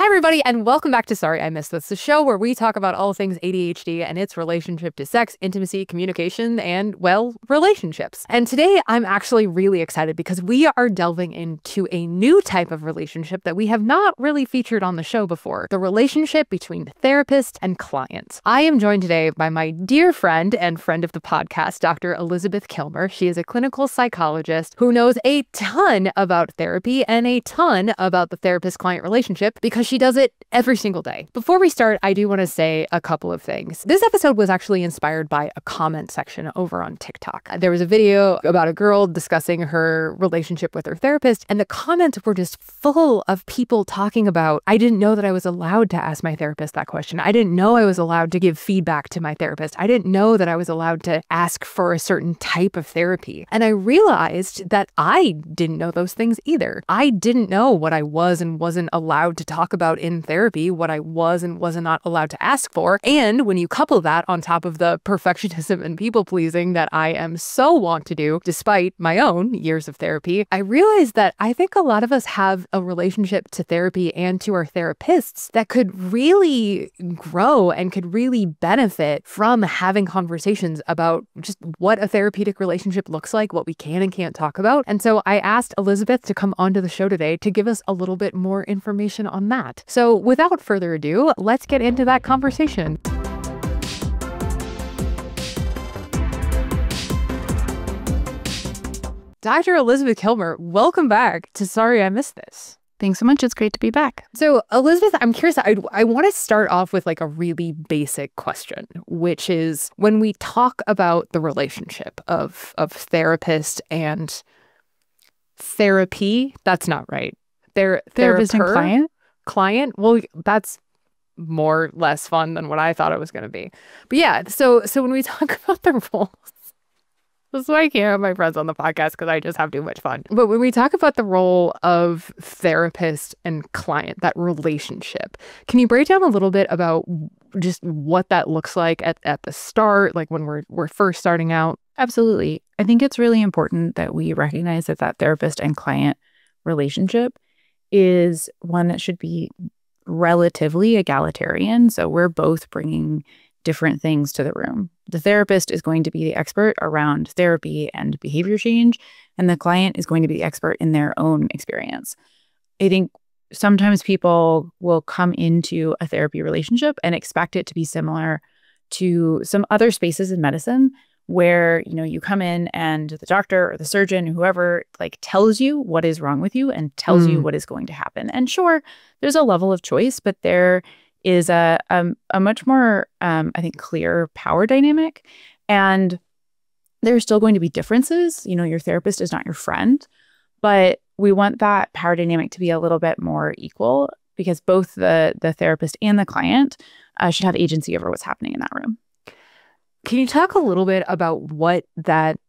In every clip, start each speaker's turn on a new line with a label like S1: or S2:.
S1: everybody, and welcome back to Sorry I Missed This, the show where we talk about all things ADHD and its relationship to sex, intimacy, communication, and, well, relationships. And today I'm actually really excited because we are delving into a new type of relationship that we have not really featured on the show before, the relationship between therapist and client. I am joined today by my dear friend and friend of the podcast, Dr. Elizabeth Kilmer. She is a clinical psychologist who knows a ton about therapy and a ton about the therapist-client relationship because she does it every single day. Before we start, I do want to say a couple of things. This episode was actually inspired by a comment section over on TikTok. There was a video about a girl discussing her relationship with her therapist, and the comments were just full of people talking about, I didn't know that I was allowed to ask my therapist that question. I didn't know I was allowed to give feedback to my therapist. I didn't know that I was allowed to ask for a certain type of therapy. And I realized that I didn't know those things either. I didn't know what I was and wasn't allowed to talk about in therapy, what I was and was not allowed to ask for. And when you couple that on top of the perfectionism and people-pleasing that I am so wont to do, despite my own years of therapy, I realized that I think a lot of us have a relationship to therapy and to our therapists that could really grow and could really benefit from having conversations about just what a therapeutic relationship looks like, what we can and can't talk about. And so I asked Elizabeth to come onto the show today to give us a little bit more information on that. So without further ado, let's get into that conversation. Dr. Elizabeth Kilmer, welcome back to Sorry I Missed This.
S2: Thanks so much. It's great to be back.
S1: So Elizabeth, I'm curious, I want to start off with like a really basic question, which is when we talk about the relationship of therapist and therapy, that's not right.
S2: Therapist and
S1: client, well, that's more or less fun than what I thought it was going to be. But yeah, so when we talk about the roles, this is why I can't have my friends on the podcast because I just have too much fun. But when we talk about the role of therapist and client, that relationship, can you break down a little bit about just what that looks like at the start, like when we're first starting out?
S2: Absolutely. I think it's really important that we recognize that therapist and client relationship is one that should be relatively egalitarian. So we're both bringing different things to the room. The therapist is going to be the expert around therapy and behavior change, and the client is going to be the expert in their own experience. I think sometimes people will come into a therapy relationship and expect it to be similar to some other spaces in medicine where, you know, you come in and the doctor or the surgeon, whoever, like tells you what is wrong with you and tells you what is going to happen. And sure, there's a level of choice, but there is a much more, I think, clear power dynamic. And there's still going to be differences. You know, your therapist is not your friend, but we want that power dynamic to be a little bit more equal because both the therapist and the client should have agency over what's happening in that room.
S1: Can you talk a little bit about what that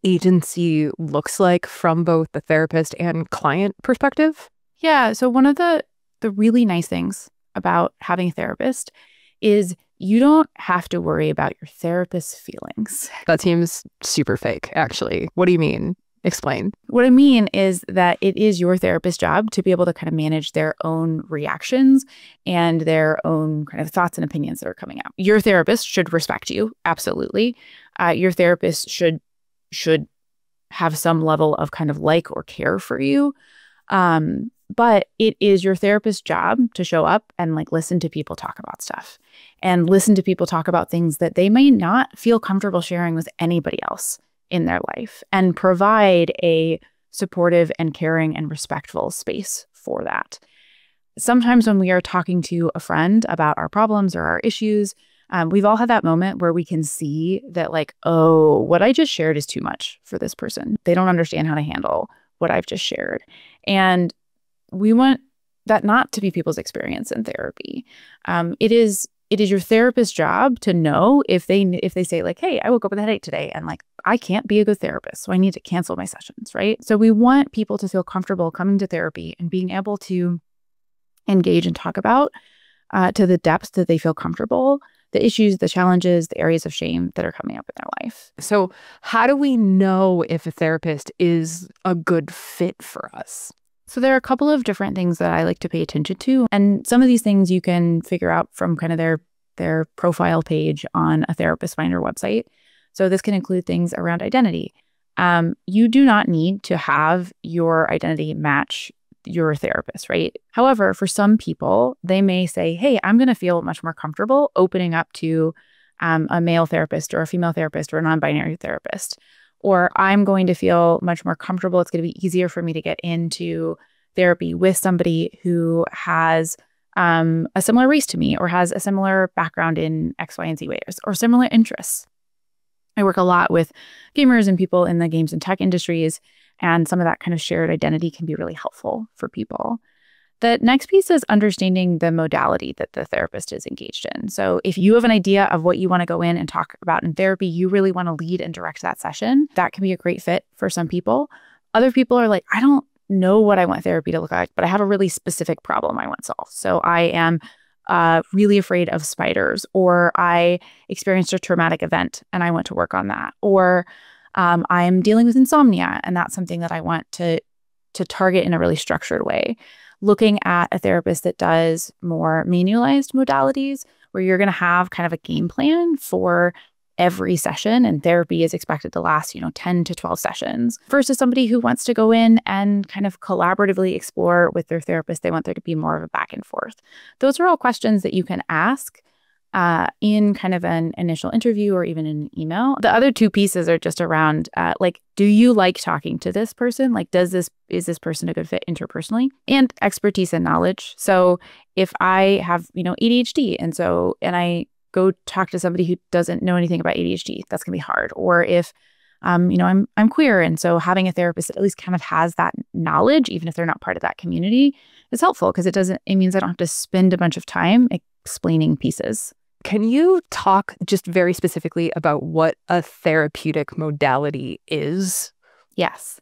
S1: agency looks like from both the therapist and client perspective?
S2: Yeah. So one of the really nice things about having a therapist is you don't have to worry about your therapist's feelings.
S1: That seems super fake, actually. What do you mean? Explain.
S2: What I mean is that it is your therapist's job to be able to kind of manage their own reactions and their own kind of thoughts and opinions that are coming out. Your therapist should respect you, absolutely. Your therapist should have some level of kind of like or care for you. But it is your therapist's job to show up and like listen to people talk about stuff and listen to people talk about things that they may not feel comfortable sharing with anybody else in their life and provide a supportive and caring and respectful space for that. Sometimes when we are talking to a friend about our problems or our issues, we've all had that moment where we can see that like, oh, what I just shared is too much for this person. They don't understand how to handle what I've just shared. And we want that not to be people's experience in therapy. It is your therapist's job to know if they say like, hey, I woke up with a headache today and like, I can't be a good therapist, so I need to cancel my sessions, right? So we want people to feel comfortable coming to therapy and being able to engage and talk about to the depths that they feel comfortable, the issues, the challenges, the areas of shame that are coming up in their life.
S1: So how do we know if a therapist is a good fit for us?
S2: So there are a couple of different things that I like to pay attention to. And some of these things you can figure out from kind of their profile page on a therapist finder website. So this can include things around identity. You do not need to have your identity match your therapist, right? However, for some people, they may say, hey, I'm going to feel much more comfortable opening up to a male therapist or a female therapist or a non-binary therapist. Or I'm going to feel much more comfortable. It's going to be easier for me to get into therapy with somebody who has a similar race to me or has a similar background in X, Y, and Z ways or similar interests. I work a lot with gamers and people in the games and tech industries, and some of that kind of shared identity can be really helpful for people. The next piece is understanding the modality that the therapist is engaged in. So if you have an idea of what you want to go in and talk about in therapy, you really want to lead and direct that session. That can be a great fit for some people. Other people are like, I don't know what I want therapy to look like, but I have a really specific problem I want solved. So I am really afraid of spiders, or I experienced a traumatic event and I want to work on that. Or I'm dealing with insomnia, and that's something that I want to target in a really structured way. Looking at a therapist that does more manualized modalities, where you're going to have kind of a game plan for every session, and therapy is expected to last, 10 to 12 sessions, versus somebody who wants to go in and kind of collaboratively explore with their therapist. They want there to be more of a back and forth. Those are all questions that you can ask in kind of an initial interview or even in an email. The other two pieces are just around do you like talking to this person? Like, is this person a good fit interpersonally? And expertise and knowledge. So if I have, ADHD and I go talk to somebody who doesn't know anything about ADHD, that's gonna be hard. Or if I'm queer, and so having a therapist that at least kind of has that knowledge, even if they're not part of that community, is helpful because it means I don't have to spend a bunch of time explaining pieces.
S1: Can you talk just very specifically about what a therapeutic modality is?
S2: Yes.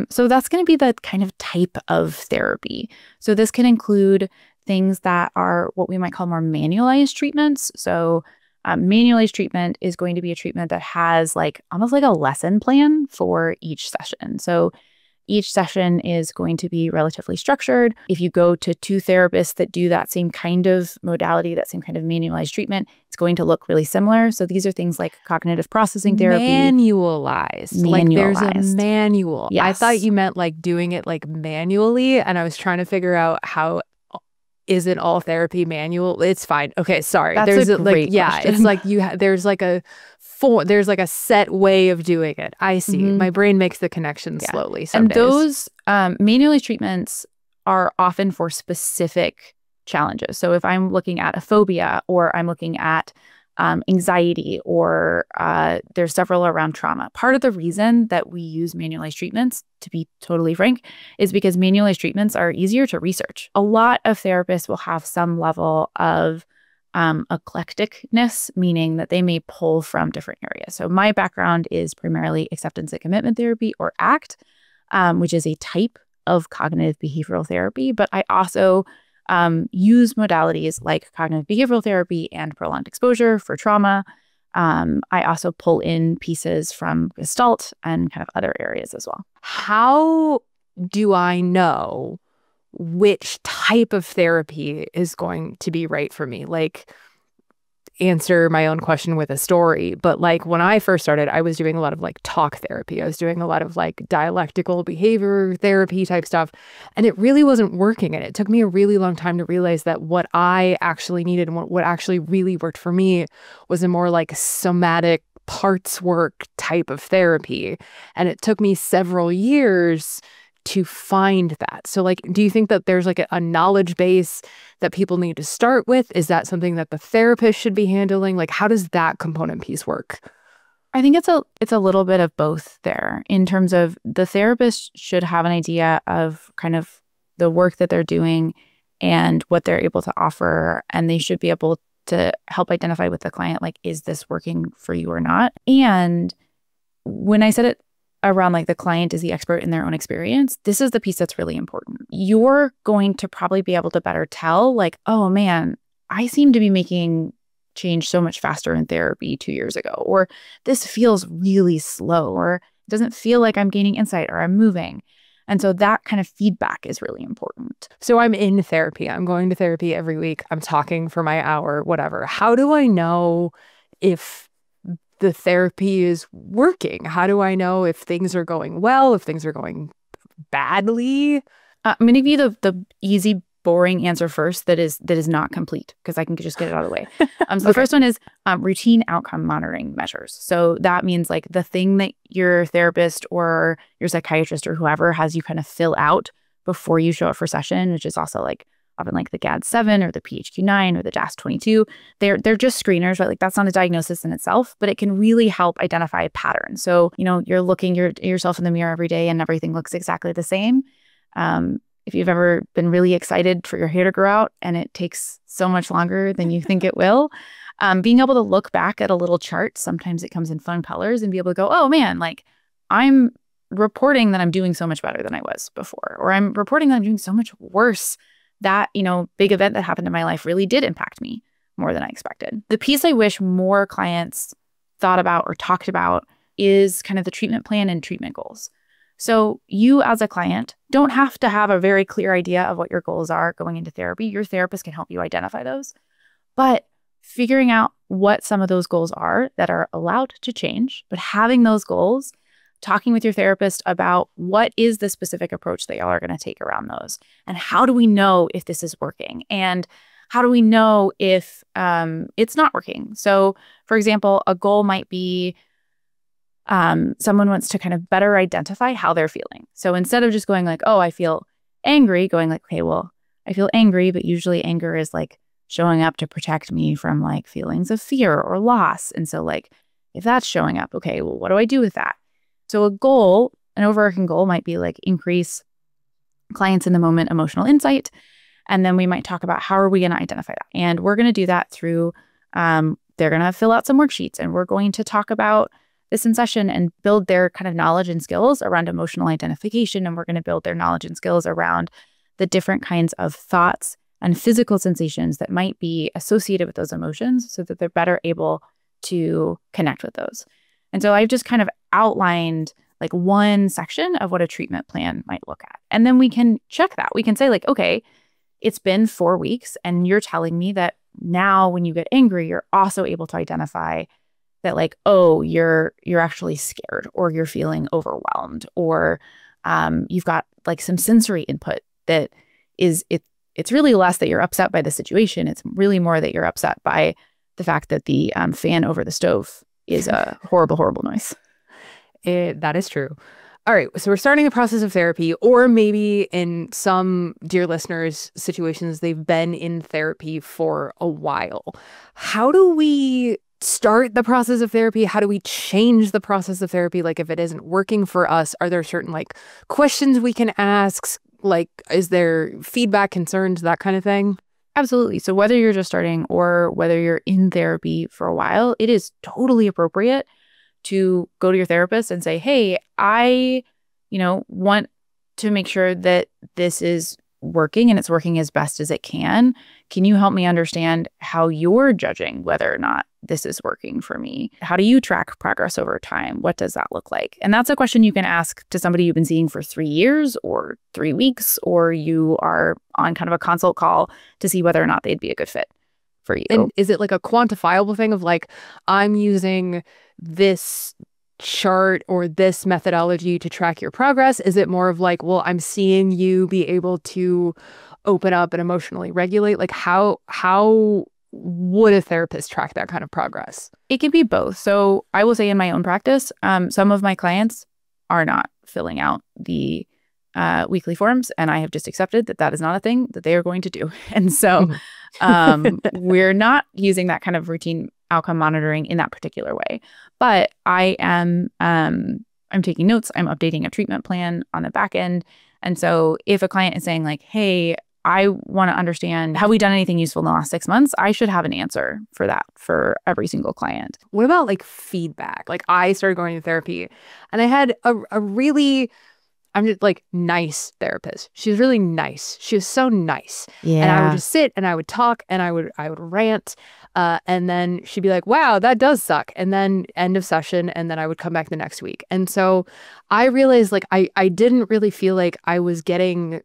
S2: So that's going to be the kind of type of therapy. So this can include things that are what we might call more manualized treatments. So manualized treatment is going to be a treatment that has almost like a lesson plan for each session. So each session is going to be relatively structured. If you go to two therapists that do that same kind of modality, that same kind of manualized treatment, it's going to look really similar. So these are things like cognitive processing therapy.
S1: Manualized. Like there's a manual.
S2: Yes.
S1: I thought you meant doing it manually, and I was trying to figure out how isn't all therapy manual? It's fine. Okay, sorry.
S2: That's a great question.
S1: It's like there's a set way of doing it. I see.
S2: Mm-hmm.
S1: My brain makes the connection slowly some
S2: and
S1: days.
S2: Those manualized treatments are often for specific challenges. So if I'm looking at a phobia, or I'm looking at anxiety, or there's several around trauma. Part of the reason that we use manualized treatments, to be totally frank, is because manualized treatments are easier to research. A lot of therapists will have some level of eclecticness, meaning that they may pull from different areas. So my background is primarily acceptance and commitment therapy, or ACT, which is a type of cognitive behavioral therapy. But I also use modalities like cognitive behavioral therapy and prolonged exposure for trauma. I also pull in pieces from Gestalt and kind of other areas as well.
S1: How do I know which type of therapy is going to be right for me? Answer my own question with a story. But when I first started, I was doing a lot of talk therapy. I was doing a lot of dialectical behavior therapy type stuff. And it really wasn't working. And it took me a really long time to realize that what I actually needed and what actually really worked for me was a more somatic parts work type of therapy. And it took me several years to find that. So do you think that there's a knowledge base that people need to start with? Is that something that the therapist should be handling? How does that component piece work?
S2: I think it's a little bit of both there, in terms of the therapist should have an idea of kind of the work that they're doing and what they're able to offer, and they should be able to help identify with the client, is this working for you or not? And when I said it around the client is the expert in their own experience, this is the piece that's really important. You're going to probably be able to better tell oh man, I seem to be making change so much faster in therapy 2 years ago, or this feels really slow, or it doesn't feel like I'm gaining insight or I'm moving. And so that kind of feedback is really important.
S1: So I'm in therapy. I'm going to therapy every week. I'm talking for my hour, whatever. How do I know if the therapy is working? How do I know if things are going well, if things are going badly?
S2: I'm going to give you the easy, boring answer first that is not complete, because I can just get it out of the way. So the first one is routine outcome monitoring measures. So that means like the thing that your therapist or your psychiatrist or whoever has you kind of fill out before you show up for session, which is also like often like the GAD-7 or the PHQ-9 or the DAS-22. They're just screeners, right? Like that's not a diagnosis in itself, but it can really help identify patterns. So, you're looking yourself in the mirror every day and everything looks exactly the same. If you've ever been really excited for your hair to grow out and it takes so much longer than you think it will, being able to look back at a little chart, sometimes it comes in fun colors, and be able to go, oh man, like I'm reporting that I'm doing so much better than I was before, or I'm reporting that I'm doing so much worse. That, big event that happened in my life really did impact me more than I expected. The piece I wish more clients thought about or talked about is kind of the treatment plan and treatment goals. So you as a client don't have to have a very clear idea of what your goals are going into therapy. Your therapist can help you identify those. But figuring out what some of those goals are that are allowed to change, but having those goals, talking with your therapist about what is the specific approach that y'all are going to take around those, and how do we know if this is working, and how do we know if it's not working. So for example, a goal might be someone wants to kind of better identify how they're feeling. So instead of just going like, oh, I feel angry, going like, okay, well, I feel angry, but usually anger is like showing up to protect me from like feelings of fear or loss. And so like, if that's showing up, okay, well, what do I do with that? So a goal, an overarching goal might be like increase clients in the moment emotional insight. And then we might talk about how are we going to identify that? And we're going to do that through, they're going to fill out some worksheets, and we're going to talk about this in session and build their kind of knowledge and skills around emotional identification. And we're going to build their knowledge and skills around the different kinds of thoughts and physical sensations that might be associated with those emotions, so that they're better able to connect with those. And so I've just kind of outlined like one section of what a treatment plan might look at. And then we can check that. We can say like, okay, it's been 4 weeks and you're telling me that now when you get angry, you're also able to identify that like, oh, you're actually scared, or you're feeling overwhelmed, or you've got like some sensory input that is, it's really less that you're upset by the situation. It's really more that you're upset by the fact that the fan over the stove is a horrible, horrible noise.
S1: That is true. All right. So we're starting the process of therapy, or maybe in some dear listeners' situations, they've been in therapy for a while. How do we start the process of therapy? How do we change the process of therapy? Like if it isn't working for us, are there certain like questions we can ask? Like, is there feedback, concerns, that kind of thing?
S2: Absolutely. So whether you're just starting or whether you're in therapy for a while, it is totally appropriate to go to your therapist and say, hey, I, want to make sure that this is working and it's working as best as it can. Can you help me understand how you're judging whether or not this is working for me? How do you track progress over time? What does that look like? And that's a question you can ask to somebody you've been seeing for 3 years or 3 weeks, or you are on kind of a consult call to see whether or not they'd be a good fit for you.
S1: And is it like a quantifiable thing of like, I'm using this chart or this methodology to track your progress? Is it more of like, well, I'm seeing you be able to open up and emotionally regulate? Like how would a therapist track that kind of progress?
S2: It can be both. So I will say in my own practice, some of my clients are not filling out the weekly forms, and I have just accepted that that is not a thing that they are going to do. And so we're not using that kind of routine outcome monitoring in that particular way. But I am I'm taking notes. I'm updating a treatment plan on the back end. And so if a client is saying like, hey, I want to understand, have we done anything useful in the last 6 months? I should have an answer for that for every single client.
S1: What about like feedback? Like I started going to therapy and I had a really I'm just like nice therapist. She was really nice. She was so nice.
S2: Yeah.
S1: And I would just sit and I would talk and I would rant. And then she'd be like, wow, that does suck. And then end of session. And then I would come back the next week. And so I realized like I didn't really feel like I was getting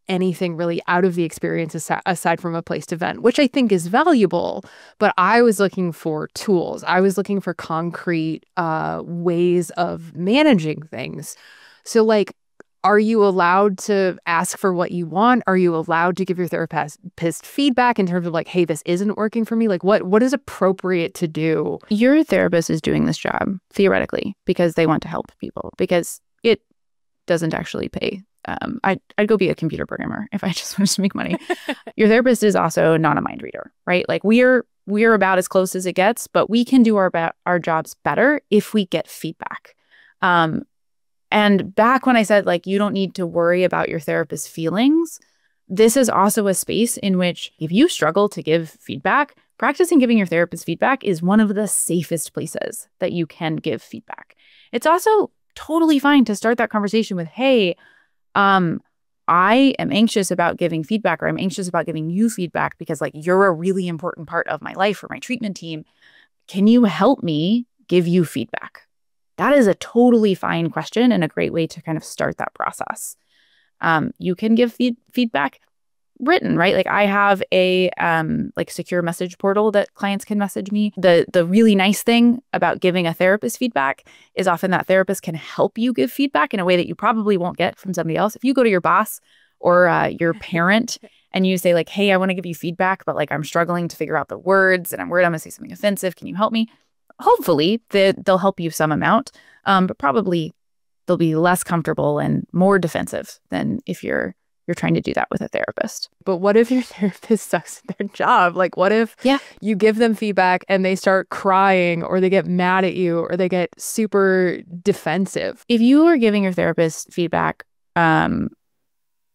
S1: anything really out of the experience aside from a place to vent, which I think is valuable. But I was looking for tools. I was looking for concrete ways of managing things. So like, are you allowed to ask for what you want? Are you allowed to give your therapist feedback in terms of like, hey, this isn't working for me? Like what is appropriate to do?
S2: Your therapist is doing this job theoretically because they want to help people, because it doesn't actually pay. I'd go be a computer programmer if I just wanted to make money. Your therapist is also not a mind reader, right? Like we're about as close as it gets, but we can do our jobs better if we get feedback. And back when I said, like, you don't need to worry about your therapist's feelings, this is also a space in which if you struggle to give feedback, practicing giving your therapist feedback is one of the safest places that you can give feedback. It's also totally fine to start that conversation with, hey, I am anxious about giving feedback, or I'm anxious about giving you feedback because like you're a really important part of my life or my treatment team. Can you help me give you feedback? That is a totally fine question and a great way to kind of start that process. You can give feedback written, right? Like I have a like secure message portal that clients can message me. The really nice thing about giving a therapist feedback is often that therapist can help you give feedback in a way that you probably won't get from somebody else. If you go to your boss or your parent and you say like, hey, I want to give you feedback, but like I'm struggling to figure out the words and I'm worried I'm going to say something offensive. Can you help me? Hopefully they'll help you some amount, but probably they'll be less comfortable and more defensive than if you're trying to do that with a therapist.
S1: But what if your therapist sucks at their job? Like what if you give them feedback and they start crying or they get mad at you or they get super defensive?
S2: If you are giving your therapist feedback, and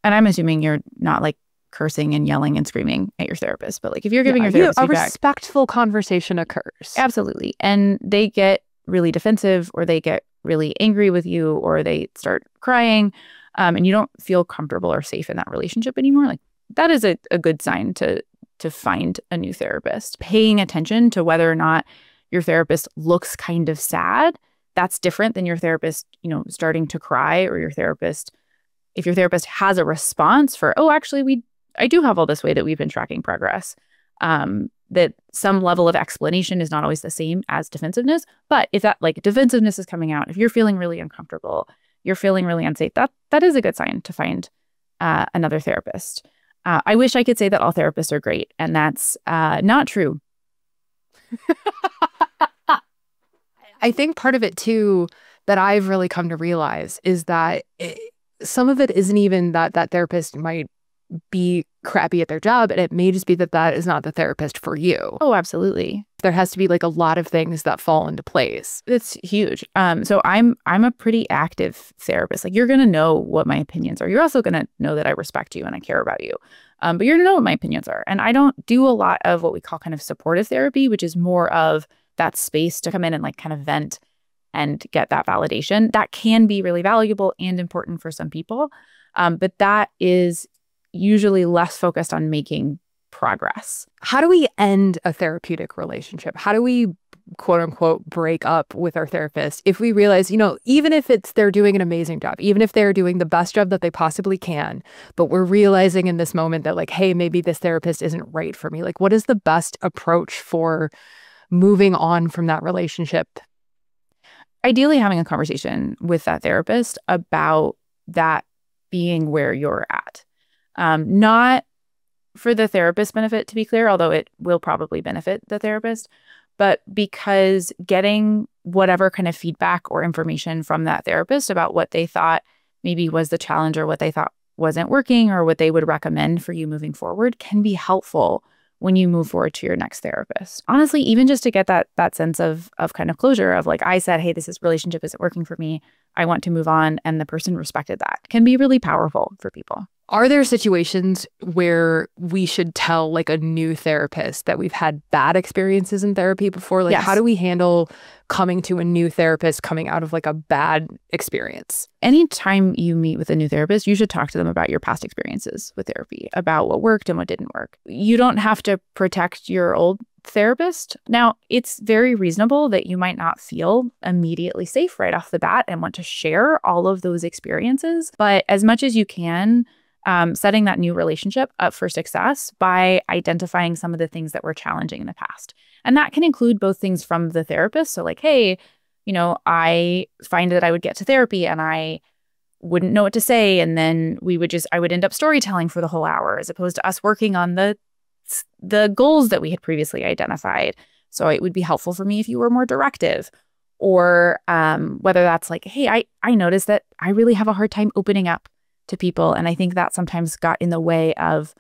S2: I'm assuming you're not like cursing and yelling and screaming at your therapist, but like if you're giving your therapist feedback,
S1: a respectful conversation occurs.
S2: Absolutely. And they get really defensive or they get really angry with you or they start crying, and you don't feel comfortable or safe in that relationship anymore, like that is a good sign to find a new therapist. Paying attention to whether or not your therapist looks kind of sad, that's different than your therapist, starting to cry, or if your therapist has a response for, oh, actually, I do have all this way that we've been tracking progress, that some level of explanation is not always the same as defensiveness. But if that like defensiveness is coming out, if you're feeling really uncomfortable, you're feeling really unsafe, that is a good sign to find another therapist. I wish I could say that all therapists are great, and that's not true.
S1: I think part of it too that I've really come to realize is that some of it isn't even that therapist might be crappy at their job, and it may just be that is not the therapist for you.
S2: Oh, absolutely.
S1: There has to be like a lot of things that fall into place.
S2: It's huge. So I'm a pretty active therapist. Like you're going to know what my opinions are. You're also going to know that I respect you and I care about you. But you're going to know what my opinions are. And I don't do a lot of what we call kind of supportive therapy, which is more of that space to come in and like kind of vent and get that validation. That can be really valuable and important for some people. But that is usually less focused on making progress.
S1: How do we end a therapeutic relationship? How do we, quote unquote, break up with our therapist if we realize, even if they're doing an amazing job, even if they're doing the best job that they possibly can, but we're realizing in this moment that like, hey, maybe this therapist isn't right for me. Like, what is the best approach for moving on from that relationship?
S2: Ideally, having a conversation with that therapist about that being where you're at. Not for the therapist's benefit, to be clear, although it will probably benefit the therapist, but because getting whatever kind of feedback or information from that therapist about what they thought maybe was the challenge or what they thought wasn't working or what they would recommend for you moving forward can be helpful when you move forward to your next therapist. Honestly, even just to get that sense of kind of closure of like, I said, hey, this relationship isn't working for me. I want to move on, and the person respected that, can be really powerful for people.
S1: Are there situations where we should tell like a new therapist that we've had bad experiences in therapy before? Like,
S2: Yes.
S1: How do we handle coming to a new therapist coming out of like a bad experience?
S2: Anytime you meet with a new therapist, you should talk to them about your past experiences with therapy, about what worked and what didn't work. You don't have to protect your old therapist. Now, it's very reasonable that you might not feel immediately safe right off the bat and want to share all of those experiences. But as much as you can, setting that new relationship up for success by identifying some of the things that were challenging in the past. And that can include both things from the therapist. So like, hey, I find that I would get to therapy and I wouldn't know what to say. And then I would end up storytelling for the whole hour as opposed to us working on the goals that we had previously identified. So it would be helpful for me if you were more directive. Or whether that's like, hey, I noticed that I really have a hard time opening up to people. And I think that sometimes got in the way of,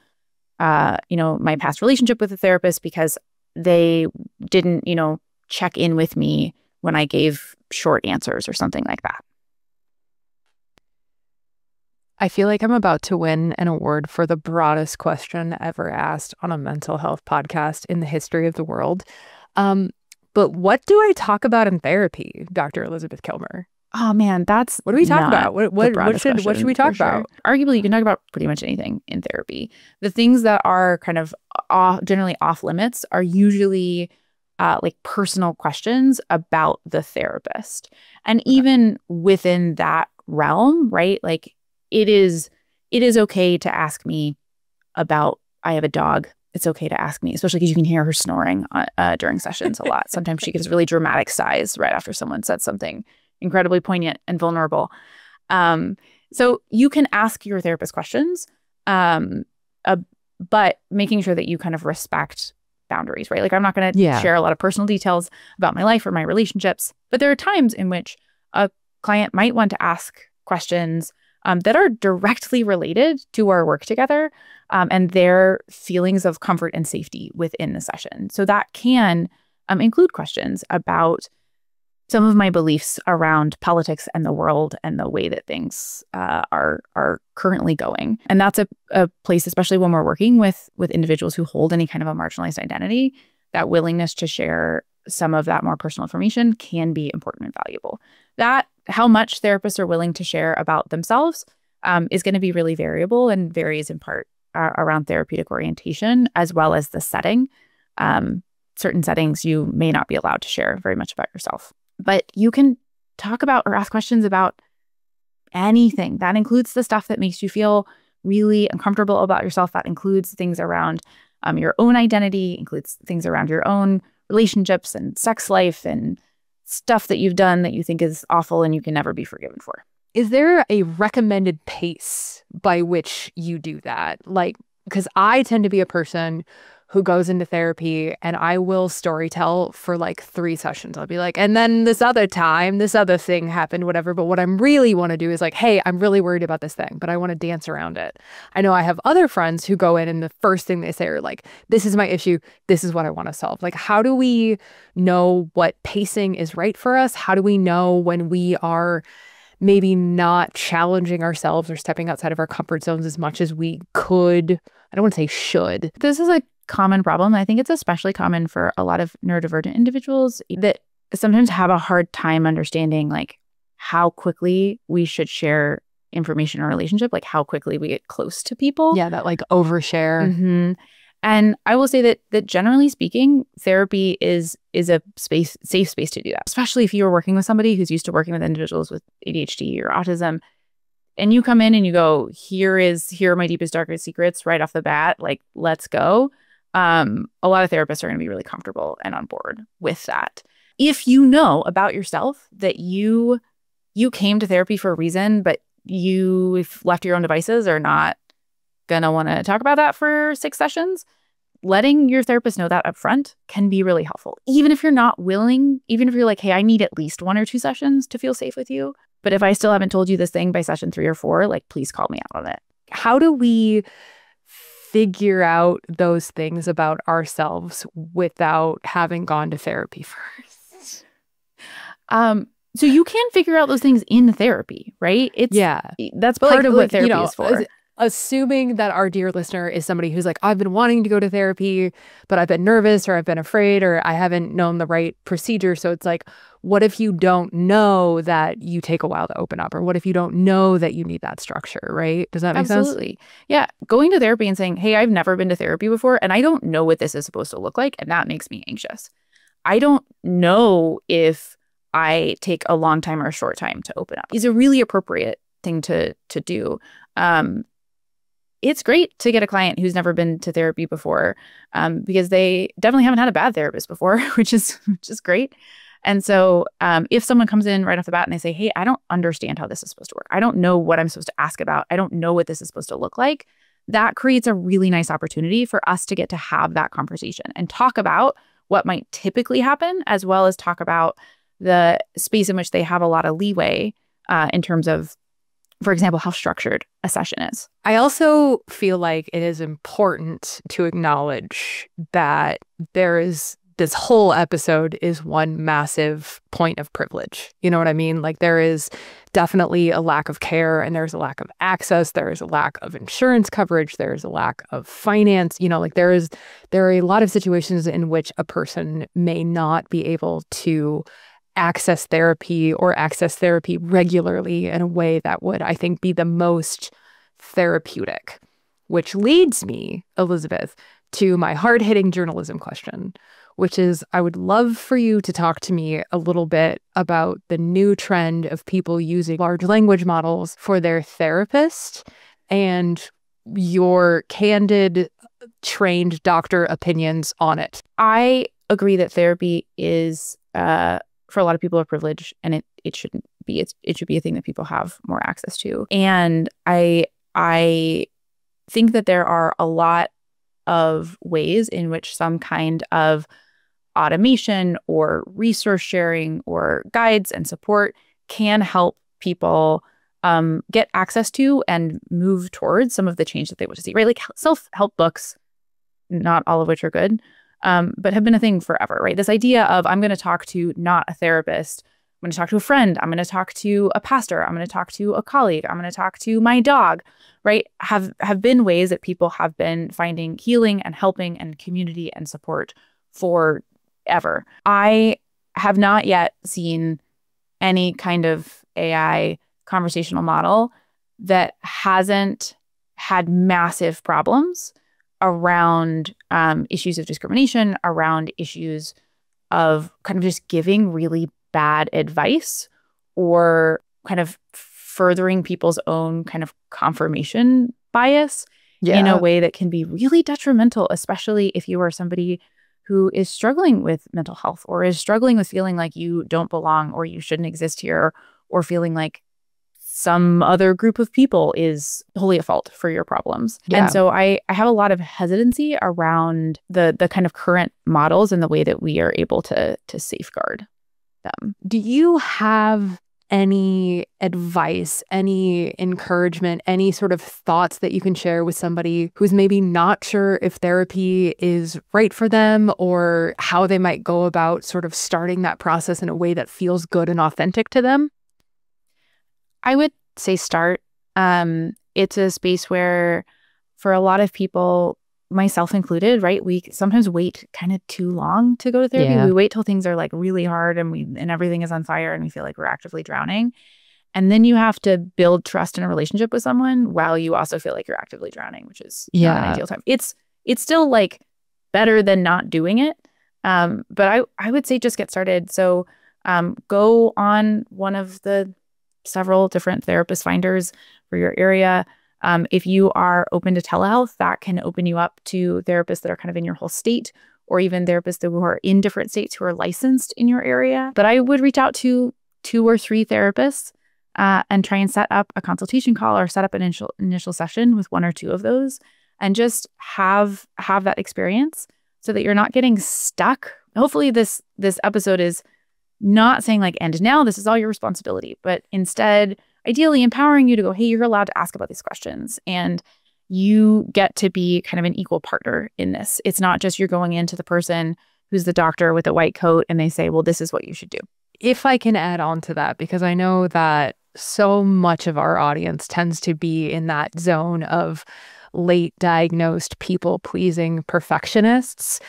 S2: my past relationship with a therapist because they didn't, check in with me when I gave short answers or something like that.
S1: I feel like I'm about to win an award for the broadest question ever asked on a mental health podcast in the history of the world. But what do I talk about in therapy, Dr. Elizabeth Kilmer?
S2: Oh man,
S1: what do we talk about? What should we talk about?
S2: Arguably, you can talk about pretty much anything in therapy. The things that are kind of generally off limits are usually like personal questions about the therapist. And even within that realm, right? Like it is okay to ask me about, I have a dog. It's okay to ask me, especially because you can hear her snoring during sessions a lot. Sometimes she gives really dramatic sighs right after someone said something incredibly poignant and vulnerable. So you can ask your therapist questions, but making sure that you kind of respect boundaries, right? Like I'm not going to share a lot of personal details about my life or my relationships, but there are times in which a client might want to ask questions that are directly related to our work together and their feelings of comfort and safety within the session. So that can include questions about some of my beliefs around politics and the world and the way that things are currently going. And that's a place, especially when we're working with individuals who hold any kind of a marginalized identity, that willingness to share some of that more personal information can be important and valuable. That how much therapists are willing to share about themselves is going to be really variable and varies in part around therapeutic orientation as well as the setting. Certain settings you may not be allowed to share very much about yourself. But you can talk about or ask questions about anything. That includes the stuff that makes you feel really uncomfortable about yourself. That includes things around your own identity, includes things around your own relationships and sex life and stuff that you've done that you think is awful and you can never be forgiven for.
S1: Is there a recommended pace by which you do that? Like, because I tend to be a person who goes into therapy and I will storytell for like 3 sessions. I'll be like, and then this other time, this other thing happened, whatever. But what I really want to do is like, hey, I'm really worried about this thing, but I want to dance around it. I know I have other friends who go in and the first thing they say are like, this is my issue. This is what I want to solve. Like, how do we know what pacing is right for us? How do we know when we are maybe not challenging ourselves or stepping outside of our comfort zones as much as we could? I don't want to say should.
S2: This is a common problem. I think it's especially common for a lot of neurodivergent individuals that sometimes have a hard time understanding like how quickly we should share information in a relationship, like how quickly we get close to people.
S1: Yeah, that like overshare.
S2: Mm-hmm. And I will say that generally speaking, therapy is a safe space to do that, especially if you're working with somebody who's used to working with individuals with ADHD or autism. And you come in and you go, here are my deepest, darkest secrets right off the bat. Like, let's go. A lot of therapists are going to be really comfortable and on board with that. If you know about yourself that you came to therapy for a reason, but you've left your own devices or not going to want to talk about that for 6 sessions, letting your therapist know that up front can be really helpful. Even if you're not willing, even if you're like, hey, I need at least 1 or 2 sessions to feel safe with you. But if I still haven't told you this thing by session 3 or 4, like, please call me out on it.
S1: How do we figure out those things about ourselves without having gone to therapy first?
S2: So you can figure out those things in therapy, right? That's part of what therapy is for.
S1: Assuming that our dear listener is somebody who's like, I've been wanting to go to therapy, but I've been nervous or I've been afraid or I haven't known the right procedure. So it's like, what if you don't know that you take a while to open up? Or what if you don't know that you need that structure, right? Does that make sense?
S2: Absolutely. Yeah. Going to therapy and saying, hey, I've never been to therapy before and I don't know what this is supposed to look like. And that makes me anxious. I don't know if I take a long time or a short time to open up. Is a really appropriate thing to do. It's great to get a client who's never been to therapy before because they definitely haven't had a bad therapist before, which is great. And so if someone comes in right off the bat and they say, hey, I don't understand how this is supposed to work. I don't know what I'm supposed to ask about. I don't know what this is supposed to look like. That creates a really nice opportunity for us to get to have that conversation and talk about what might typically happen, as well as talk about the space in which they have a lot of leeway in terms of, for example, how structured a session is.
S1: I also feel like it is important to acknowledge that this whole episode is one massive point of privilege. You know what I mean? Like there is definitely a lack of care and there's a lack of access. There is a lack of insurance coverage. There is a lack of finance. You know, like there are a lot of situations in which a person may not be able to access therapy or access therapy regularly in a way that would, I think, be the most therapeutic. Which leads me, Elizabeth, to my hard-hitting journalism question, which is I would love for you to talk to me a little bit about the new trend of people using large language models for their therapist and your candid, trained doctor opinions on it.
S2: I agree that therapy is for a lot of people a privilege, and it shouldn't be. It should be a thing that people have more access to. And I think that there are a lot of ways in which some kind of automation or resource sharing or guides and support can help people get access to and move towards some of the change that they want to see, right? Like self-help books, not all of which are good, but have been a thing forever, right? This idea of I'm going to talk to not a therapist, I'm going to talk to a friend, I'm going to talk to a pastor, I'm going to talk to a colleague, I'm going to talk to my dog, right? Have been ways that people have been finding healing and helping and community and support forever. I have not yet seen any kind of AI conversational model that hasn't had massive problems around issues of discrimination, around issues of kind of just giving really bad advice or kind of furthering people's own kind of confirmation bias in a way that can be really detrimental, especially if you are somebody who is struggling with mental health or is struggling with feeling like you don't belong or you shouldn't exist here, or feeling like some other group of people is wholly at fault for your problems. Yeah. And so I have a lot of hesitancy around the kind of current models and the way that we are able to safeguard them.
S1: Do you have any advice, any encouragement, any sort of thoughts that you can share with somebody who's maybe not sure if therapy is right for them or how they might go about sort of starting that process in a way that feels good and authentic to them?
S2: I would say start. It's a space where for a lot of people, myself included, right, we sometimes wait kind of too long to go to therapy. Yeah. We wait till things are like really hard and everything is on fire and we feel like we're actively drowning. And then you have to build trust in a relationship with someone while you also feel like you're actively drowning, which is not an ideal time. It's still like better than not doing it. But I would say just get started. So go on one of the several different therapist finders for your area. If you are open to telehealth, that can open you up to therapists that are kind of in your whole state, or even therapists who are in different states who are licensed in your area. But I would reach out to 2 or 3 therapists and try and set up a consultation call or set up an initial session with 1 or 2 of those, and just have that experience so that you're not getting stuck. Hopefully this episode is not saying like, and now this is all your responsibility, but instead ideally empowering you to go, hey, you're allowed to ask about these questions and you get to be kind of an equal partner in this. It's not just you're going into the person who's the doctor with a white coat and they say, well, this is what you should do.
S1: if I can add on to that, because I know that so much of our audience tends to be in that zone of late diagnosed people-pleasing perfectionists,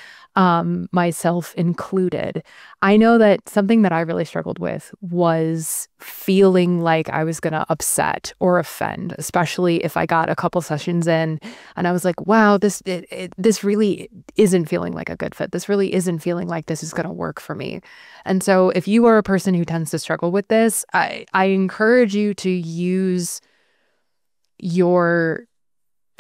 S1: myself included. I know that something that I really struggled with was feeling like I was going to upset or offend, especially if I got a couple sessions in and I was like, wow, this really isn't feeling like a good fit. This really isn't feeling like this is going to work for me. And so if you are a person who tends to struggle with this, I encourage you to use your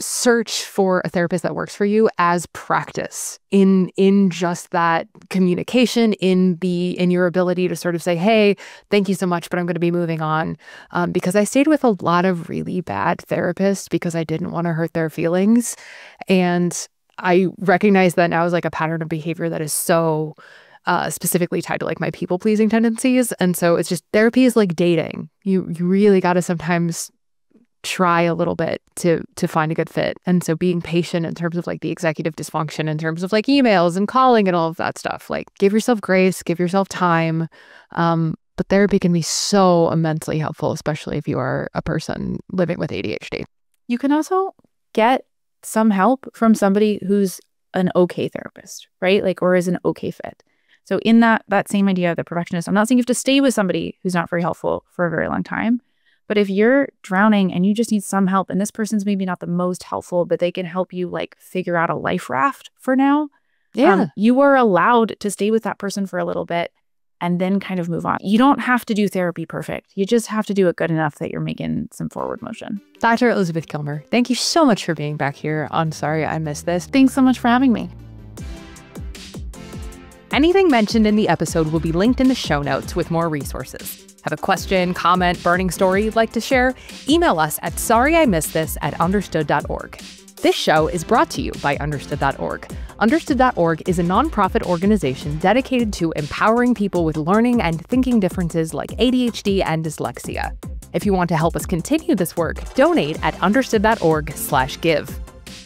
S1: search for a therapist that works for you as practice in just that communication, in your ability to sort of say, hey, thank you so much, but I'm going to be moving on. Because I stayed with a lot of really bad therapists because I didn't want to hurt their feelings. And I recognize that now as like a pattern of behavior that is so specifically tied to like my people-pleasing tendencies. And so it's just, therapy is like dating. You really got to sometimes try a little bit to find a good fit. And so being patient in terms of like the executive dysfunction, in terms of like emails and calling and all of that stuff, like give yourself grace, give yourself time. But therapy can be so immensely helpful, especially if you are a person living with ADHD.
S2: You can also get some help from somebody who's an okay therapist, right? Like, or is an okay fit. So in that same idea of the perfectionist, I'm not saying you have to stay with somebody who's not very helpful for a very long time. But if you're drowning and you just need some help, and this person's maybe not the most helpful, but they can help you like figure out a life raft for now, you are allowed to stay with that person for a little bit and then kind of move on. You don't have to do therapy perfect. You just have to do it good enough that you're making some forward motion.
S1: Dr. Elizabeth Kilmer, thank you so much for being back here on Sorry I Missed This.
S2: Thanks so much for having me.
S1: Anything mentioned in the episode will be linked in the show notes with more resources. Have a question, comment, burning story you'd like to share? Email us at sorryimissedthis@understood.org. This show is brought to you by Understood.org. Understood.org is a nonprofit organization dedicated to empowering people with learning and thinking differences like ADHD and dyslexia. If you want to help us continue this work, donate at understood.org/give.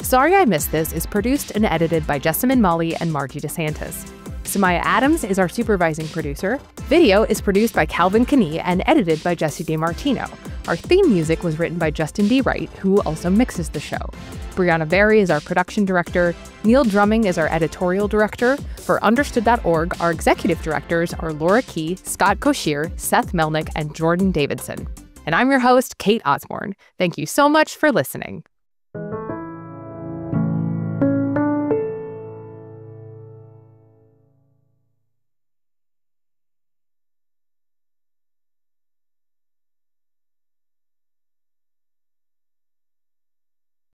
S1: Sorry I Missed This is produced and edited by Jessamine Molly and Margie DeSantis. Samaya Adams is our supervising producer. Video is produced by Calvin Knie and edited by Jesse DiMartino. Our theme music was written by Justin D. Wright, who also mixes the show. Brianna Berry is our production director. Neil Drumming is our editorial director. For Understood.org, our executive directors are Laura Key, Scott Koshier, Seth Melnick, and Jordan Davidson. And I'm your host, Cate Osborn. Thank you so much for listening.